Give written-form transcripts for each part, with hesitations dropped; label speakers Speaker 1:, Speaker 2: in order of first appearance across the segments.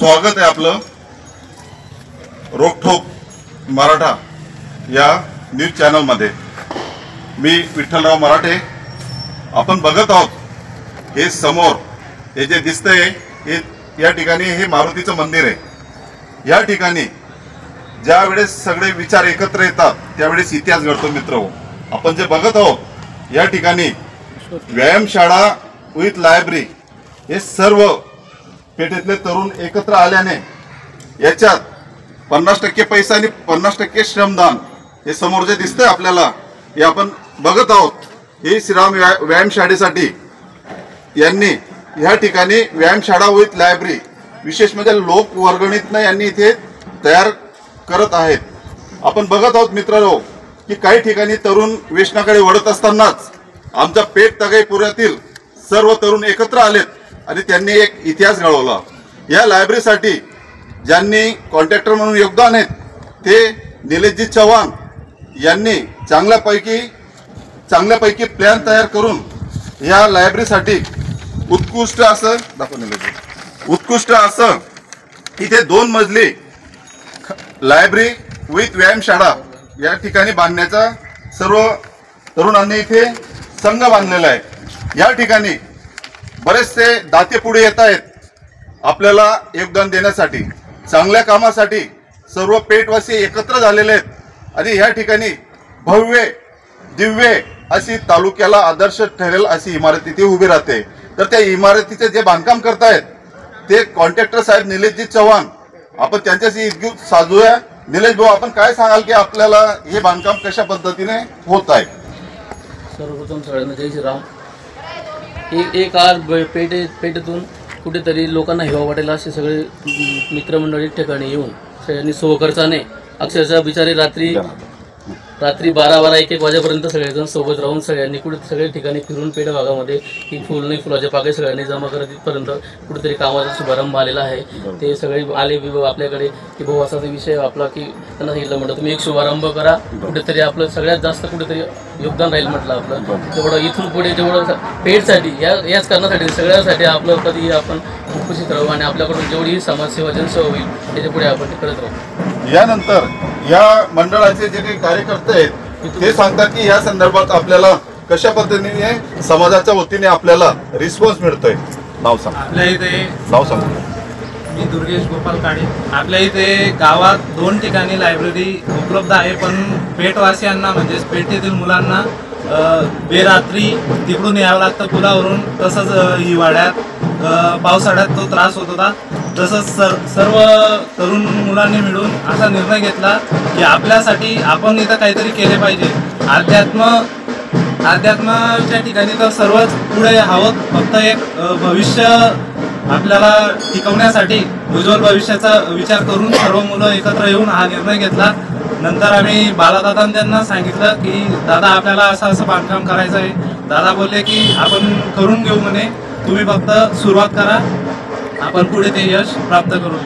Speaker 1: स्वागत आहे आपलं रोकठोक मराठा या न्यूज चॅनलमध्ये। मी विठ्ठलराव मराठे। आपण बघत आहोत हे समोर हे जे दिसतंय हे या ठिकाणी हे मारुतीचं मंदिर आहे। या ठिकाणी ज्या वेळेस सगळे विचार एकत्र येतात त्यावेळेस इतिहास घडतो मित्रहो। आपण जे बघत आहोत या ठिकाणी व्यायामशाळा विथ लायब्ररी हे सर्व पेठेतले तरुण एकत्र आल्याने याच्यात 50% पैसा आणि 50% श्रमदान हे समोर जे दिसतंय आपल्याला हे आपण बघत आहोत। हे श्रीराम व्यायामशाळेसाठी यांनी या ठिकाणी व्यायामशाळा विथ लायब्ररी विशेष म्हणजे लोक वर्गणीतनं यांनी इथे तयार करत आहेत। आपण बघत आहोत मित्रांनो की काही ठिकाणी तरुण व्यसनाकडे वळत असतानाच आमच्या पेठ तगाईपुरातील सर्व तरुण एकत्र आलेत आणि त्यांनी एक इतिहास घडवला। या लायब्ररीसाठी ज्यांनी कॉन्ट्रॅक्टर म्हणून योगदान आहेत ते निलेशजी चव्हाण यांनी चांगल्यापैकी प्लॅन तयार करून या लायब्ररीसाठी उत्कृष्ट असं इथे 2 मजली लायब्ररी विथ व्यायामशाळा या ठिकाणी बांधण्याचा सर्व तरुणांनी इथे संघ बांधलेला आहे। या ठिकाणी बरेचसे दाते पुढे येत आहेत आपल्याला योगदान देण्यासाठी, चांगल्या कामासाठी सर्व पेठवासी एकत्र झालेले आहेत आणि या ठिकाणी भव्य दिव्य अशी तालुक्याला आदर्श ठरेल अशी इमारत इथे उभी राहते। तर त्या इमारतीचे जे बांधकाम करतायत ते कॉन्ट्रॅक्टर साहेब निलेशजी चव्हाण, आपण त्यांच्याशी इतकं साधूया। निलेश भाऊ, आपण काय सांगाल की आपल्याला हे बांधकाम कशा पद्धतीने होत आहे?
Speaker 2: सर्वप्रथम सगळ्यांना जय श्रीराम। एक आज पेठेतून कुठेतरी लोकांना हिवा वाटेल असे सगळे मित्रमंडळी ठिकाणी येऊन सगळ्यांनी स्वखर्चाने अक्षरशः बिचारी रात्री 12-1 वाजेपर्यंत सगळेजण सोबत राहून सगळ्यांनी सगळ्या ठिकाणी फिरून पेठ भागामध्ये ही फुलाचे पाकळी सगळ्यांनी जमा करत इथपर्यंत कुठेतरी कामाचा शुभारंभ आलेला आहे। ते सगळे आले आपल्याकडे की भाऊ असा विषय आपला की त्यांना सांगितलं म्हटलं तुम्ही एक शुभारंभ करा, कुठेतरी आपलं सगळ्यात जास्त कुठेतरी योगदान राहील म्हटलं आपलं तेवढं इथून पुढे तेवढं पेठसाठी याच कारणासाठी सगळ्यासाठी आपलं कधी आपण उपस्थित राहू आणि आपल्याकडून जेवढी समाजसेवा जनसेवा होईल त्याच्या पुढे आपण करत राहू।
Speaker 1: यानंतर या मंडळाचे जे काही कार्यकर्ते आहेत ते सांगतात की या संदर्भात आपल्याला कशा पद्धतीने समाजाच्या वतीने आपल्याला रिस्पॉन्स मिळतोय। नाव सांग।
Speaker 3: आपल्या इथे
Speaker 1: नाव सांग।
Speaker 3: मी दुर्गेश गोपाल काळे। आपल्या इथे गावात 2 ठिकाणी लायब्ररी उपलब्ध आहे, पण पेठवासियांना म्हणजे पेठेतील मुलांना बेरात्री तिकडून यावं लागतं पुलावरून, तसंच हिवाळ्यात पावसाळ्यात तो त्रास होत होता। तसंच सर्व तरुण मुलांनी मिळून असा निर्णय घेतला की आपल्यासाठी आपण इथं काहीतरी केले पाहिजे। अध्यात्माच्या ठिकाणी तर सर्वच पुढे हवं, फक्त एक भविष्य आपल्याला टिकवण्यासाठी उज्ज्वल भविष्याचा विचार करून सर्व मुलं एकत्र येऊन हा निर्णय घेतला। नंतर आम्ही बालादादा त्यांना सांगितलं की दादा आपल्याला असं बांधकाम करायचं आहे। दादा बोलले की आपण करून घेऊ म्हणे, तुम्ही फक्त सुरुवात करा, आपण पुढे ते यश प्राप्त करू।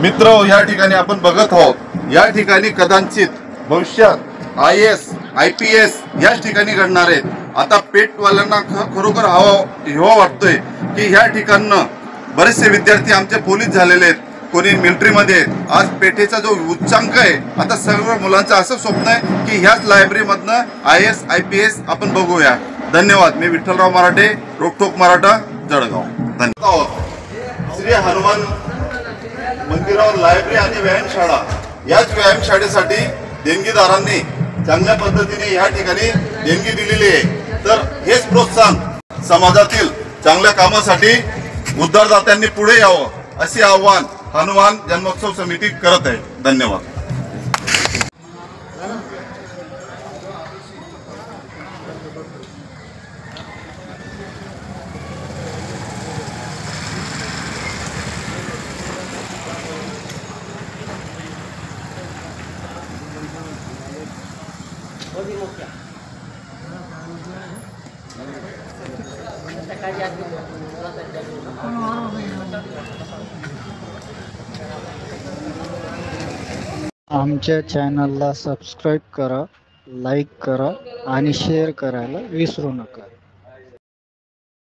Speaker 1: मित्र, या ठिकाणी आपण बघत आहोत या ठिकाणी कदाचित भविष्यात IAS IPS याच ठिकाणी घडणार आहेत। आता पेठवाल्यांना खरोखर हिवा वाटतोय की ह्या ठिकाणनं बरेचसे विद्यार्थी आमचे पोलीस झालेले आहेत, कोणी मिलिटरीमध्ये आहेत। आज पेठेचा जो उच्चांक आहे आता सर्व मुलांचं असं स्वप्न आहे की ह्याच लायब्ररीमधनं IAS IPS आपण बघूया। धन्यवाद। मी विठ्ठलराव मराठे, रोकठोक मराठा, जळगाव। धन्यवाद। श्री हनुमान मंदिरावर लायब्ररी आणि व्यायामशाळा याच व्यायामशाळेसाठी देणगीदारांनी चांगल्या पद्धतीने या ठिकाणी देणगी दिलेली आहे। तर हेच प्रोत्साहन समाजातील चांगल्या कामासाठी उद्धारदात्यांनी पुढे यावं असे आवाहन हनुमान जन्मोत्सव समिती करत आहे। धन्यवाद।
Speaker 4: आमच्या चॅनलला सबस्क्राईब करा, लाईक करा आणि शेअर करायला विसरू नका।